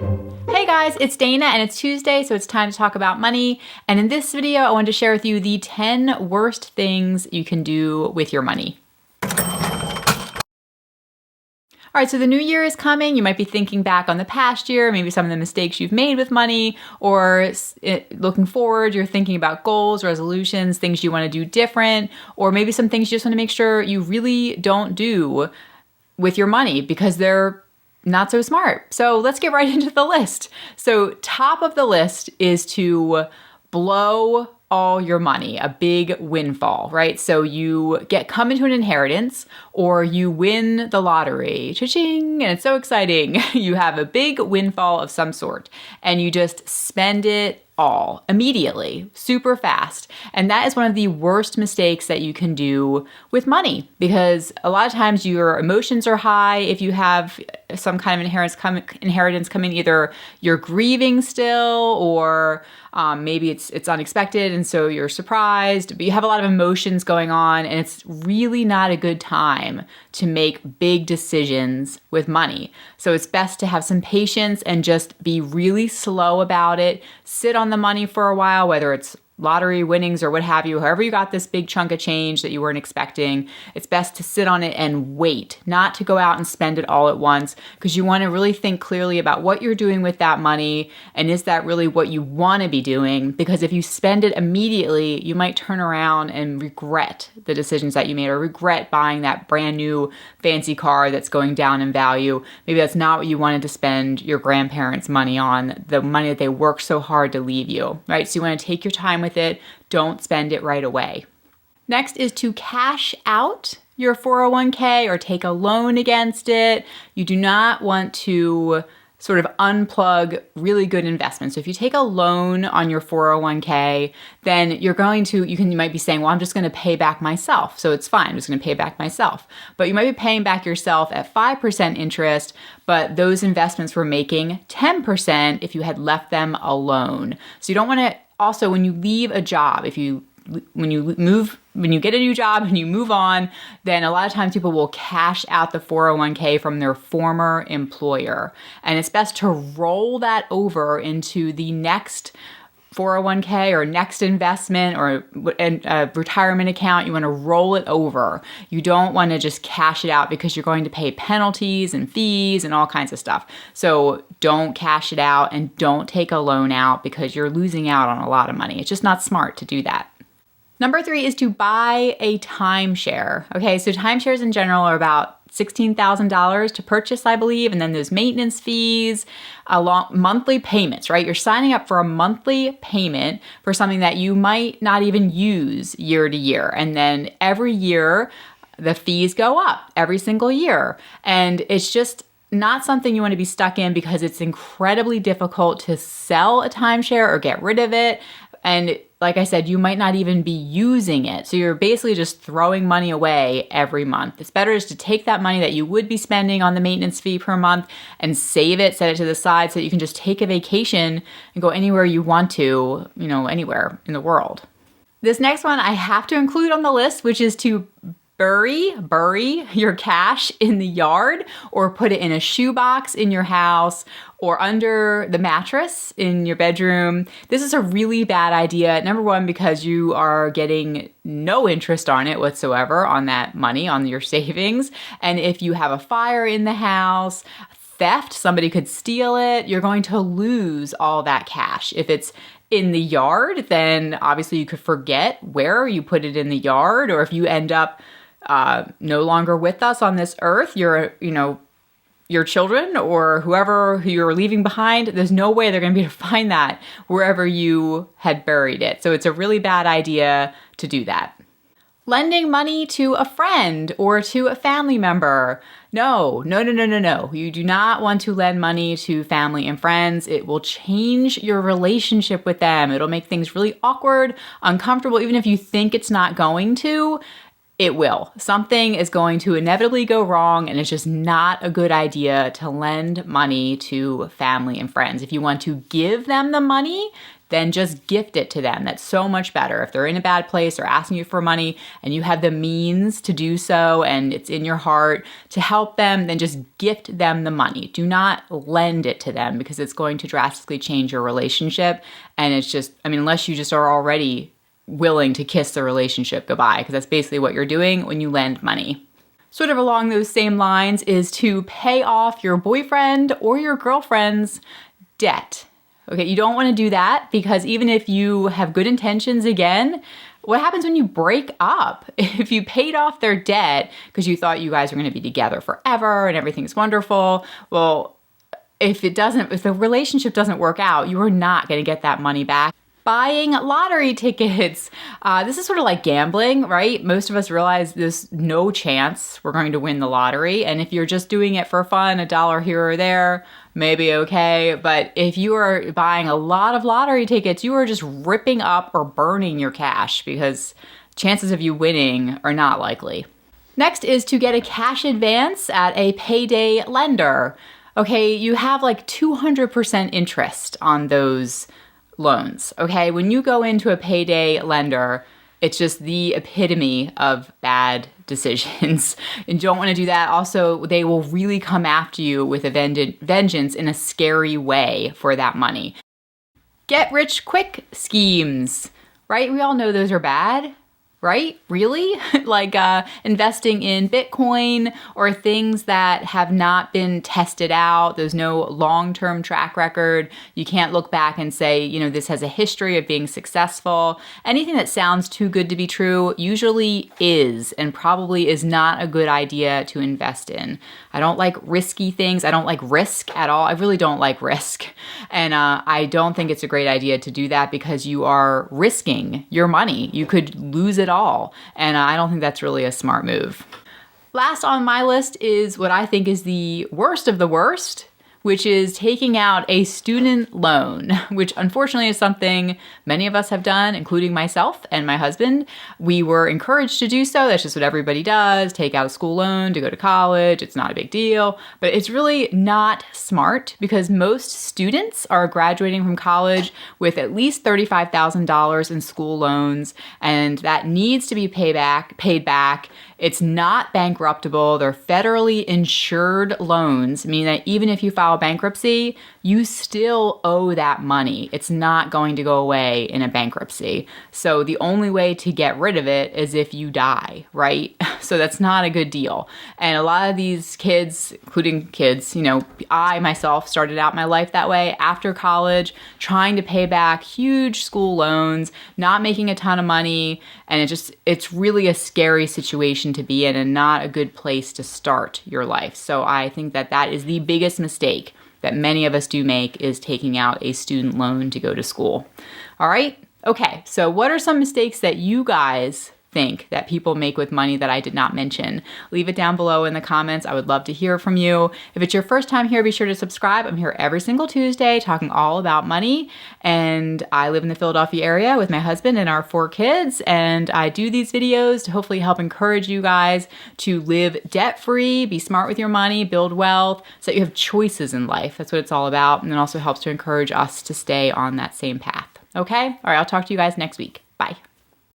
Hey guys, it's Dana and it's Tuesday, so it's time to talk about money. And in this video, I wanted to share with you the 10 worst things you can do with your money. All right, so the new year is coming. You might be thinking back on the past year, maybe some of the mistakes you've made with money, or looking forward, you're thinking about goals, resolutions, things you want to do different, or maybe some things you just want to make sure you really don't do with your money because they're not so smart. So let's get right into the list. So top of the list is to blow all your money, a big windfall, right? So you come into an inheritance or you win the lottery, cha-ching, and it's so exciting. You have a big windfall of some sort and you just spend it all immediately, super fast. And that is one of the worst mistakes that you can do with money because a lot of times your emotions are high. If you have some kind of inheritance coming, either you're grieving still or maybe it's unexpected and so you're surprised, but you have a lot of emotions going on and it's really not a good time to make big decisions with money. So it's best to have some patience and just be really slow about it. Sit on the money for a while, whether it's lottery winnings or what have you, however you got this big chunk of change that you weren't expecting, it's best to sit on it and wait, not to go out and spend it all at once, because you want to really think clearly about what you're doing with that money and is that really what you want to be doing? Because if you spend it immediately, you might turn around and regret the decisions that you made or regret buying that brand new fancy car that's going down in value. Maybe that's not what you wanted to spend your grandparents' money on, the money that they worked so hard to leave you, right? So you want to take your time with it. Don't spend it right away. Next is to cash out your 401k or take a loan against it. You do not want to sort of unplug really good investments. So if you take a loan on your 401k, then you might be saying, well, I'm just going to pay back myself. So it's fine. I'm just going to pay back myself. But you might be paying back yourself at 5% interest, but those investments were making 10% if you had left them alone. So you don't want to also, when you leave a job, when you get a new job and you move on, then a lot of times people will cash out the 401k from their former employer. And it's best to roll that over into the next 401k or next investment or a retirement account. You want to roll it over. You don't want to just cash it out because you're going to pay penalties and fees and all kinds of stuff. So don't cash it out and don't take a loan out because you're losing out on a lot of money. It's just not smart to do that. Number 3 is to buy a timeshare. Okay, so timeshares in general are about $16,000 to purchase, I believe, and then there's maintenance fees, monthly payments, right? You're signing up for a monthly payment for something that you might not even use year to year. And then every year, the fees go up every single year. And it's just not something you want to be stuck in because it's incredibly difficult to sell a timeshare or get rid of it. And like I said, you might not even be using it. So you're basically just throwing money away every month. It's better just to take that money that you would be spending on the maintenance fee per month and save it, set it to the side so that you can just take a vacation and go anywhere you want to, anywhere in the world. This next one I have to include on the list, which is to bury your cash in the yard or put it in a shoebox in your house or under the mattress in your bedroom. This is a really bad idea. Number one, because you are getting no interest on it whatsoever, on that money, on your savings. And if you have a fire in the house, theft, somebody could steal it, you're going to lose all that cash. If it's in the yard, then obviously you could forget where you put it in the yard, or if you end up no longer with us on this earth, your children or who you're leaving behind, there's no way they're going to be able to find that wherever you had buried it. So it's a really bad idea to do that. Lending money to a friend or to a family member. No. You do not want to lend money to family and friends. It will change your relationship with them. It'll make things really awkward, uncomfortable, even if you think it's not going to. it will. Something is going to inevitably go wrong, and it's just not a good idea to lend money to family and friends. If you want to give them the money, then just gift it to them. That's so much better. If they're in a bad place or asking you for money and you have the means to do so and it's in your heart to help them, then just gift them the money. Do not lend it to them because it's going to drastically change your relationship. And it's just, unless you just are already willing to kiss the relationship goodbye, because that's basically what you're doing when you lend money. Sort of along those same lines is to pay off your boyfriend or your girlfriend's debt. Okay, you don't want to do that because even if you have good intentions, again, what happens when you break up? If you paid off their debt because you thought you guys were going to be together forever and everything's wonderful, well, if the relationship doesn't work out, you are not going to get that money back. Buying lottery tickets. This is sort of like gambling, right? Most of us realize there's no chance we're going to win the lottery. And if you're just doing it for fun, $1 here or there, maybe okay. But if you are buying a lot of lottery tickets, you are just ripping up or burning your cash because chances of you winning are not likely. Next is to get a cash advance at a payday lender. Okay, you have like 200% interest on those loans. Okay, when you go into a payday lender, it's just the epitome of bad decisions. And you don't want to do that. Also, they will really come after you with a vengeance in a scary way for that money. Get rich quick schemes, right? We all know those are bad. Right? Really? Like investing in Bitcoin or things that have not been tested out. There's no long-term track record. You can't look back and say, this has a history of being successful. Anything that sounds too good to be true usually is and probably is not a good idea to invest in. I don't like risky things. I don't like risk at all. I really don't like risk. And I don't think it's a great idea to do that because you are risking your money. You could lose it all. And I don't think that's really a smart move. Last on my list is what I think is the worst of the worst, which is taking out a student loan, which unfortunately is something many of us have done, including myself and my husband. We were encouraged to do so. That's just what everybody does. Take out a school loan to go to college. It's not a big deal, but it's really not smart because most students are graduating from college with at least $35,000 in school loans, and that needs to be paid back. It's not bankruptable. They're federally insured loans, meaning that even if you file bankruptcy, you still owe that money. It's not going to go away in a bankruptcy. So the only way to get rid of it is if you die, right? So that's not a good deal. And a lot of these kids, including kids, I myself started out my life that way after college, trying to pay back huge school loans, not making a ton of money. And it's really a scary situation to be in and not a good place to start your life. So I think that is the biggest mistake that many of us do make, is taking out a student loan to go to school. All right? Okay, so what are some mistakes that you guys think that people make with money that I did not mention? Leave it down below in the comments. I would love to hear from you. If it's your first time here, be sure to subscribe. I'm here every single Tuesday talking all about money. And I live in the Philadelphia area with my husband and our 4 kids. And I do these videos to hopefully help encourage you guys to live debt-free, be smart with your money, build wealth, so that you have choices in life. That's what it's all about. And it also helps to encourage us to stay on that same path. Okay? All right, I'll talk to you guys next week. Bye.